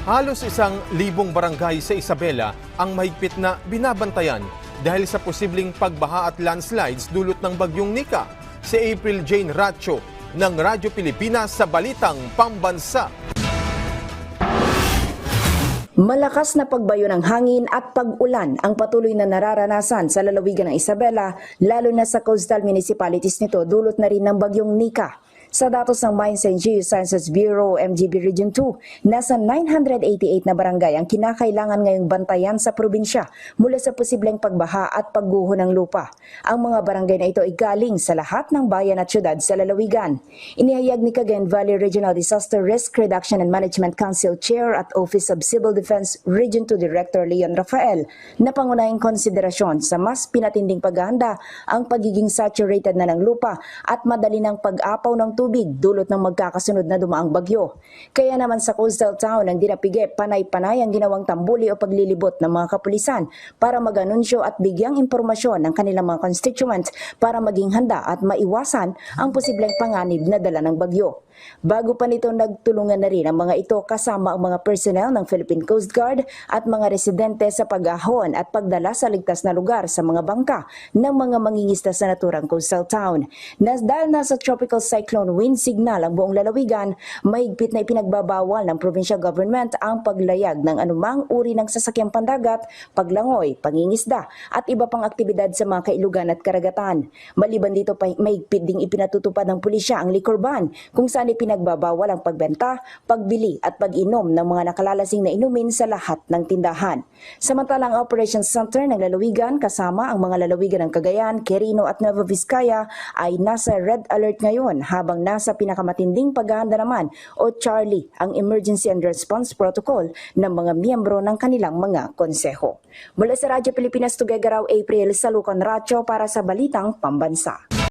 Halos 1,000 barangay sa Isabela ang mahigpit na binabantayan dahil sa posibleng pagbaha at landslides dulot ng bagyong Nika. Si April Jane Racho ng Radyo Pilipinas sa Balitang Pambansa. Malakas na pagbayo ng hangin at pag-ulan ang patuloy na nararanasan sa lalawigan ng Isabela, lalo na sa coastal municipalities nito dulot na rin ng bagyong Nika. Sa datos ng Mines and Geosciences Bureau MGB Region 2, nasa 988 na barangay ang kinakailangan ngayong bantayan sa probinsya mula sa posibleng pagbaha at pagguho ng lupa. Ang mga barangay na ito ay galing sa lahat ng bayan at syudad sa lalawigan. Inihayag ni Cagayan Valley Regional Disaster Risk Reduction and Management Council Chair at Office of Civil Defense Region 2 Director Leon Rafael na pangunahing konsiderasyon sa mas pinatinding paghahanda ang pagiging saturated na ng lupa at madali ng pag-apaw ng tubig dulot ng magkakasunod na dumaang bagyo. Kaya naman sa coastal town ng Dinapige, panay-panay ang ginawang tambuli o paglilibot ng mga kapulisan para mag-anunsyo at bigyang impormasyon ng kanilang mga constituents para maging handa at maiwasan ang posibleng panganib na dala ng bagyo. Bago pa nito, nagtulungan na rin ang mga ito kasama ang mga personnel ng Philippine Coast Guard at mga residente sa pag-ahon at pagdala sa ligtas na lugar sa mga bangka ng mga mangingisda sa naturang coastal town. Dahil nasa tropical cyclone wind signal ang buong lalawigan, mahigpit na ipinagbabawal ng provincial government ang paglayag ng anumang uri ng sasakyang pandagat, paglangoy, pangingisda at iba pang aktibidad sa mga kailugan at karagatan. Maliban dito, mahigpit ding ipinatutupad ng pulisya ang liquor ban kung saan ipinagbabawal ang pagbenta, pagbili at pag-inom ng mga nakalalasing na inumin sa lahat ng tindahan. Samantalang ang Operations Center ng lalawigan kasama ang mga lalawigan ng Cagayan, Quirino at Nueva Vizcaya ay nasa red alert ngayon habang nasa pinakamatinding paghahanda naman o Charlie ang Emergency and Response Protocol ng mga miyembro ng kanilang mga konseho. Mula sa Radyo Pilipinas, Tuguegarao, April Salucan Racho para sa Balitang Pambansa.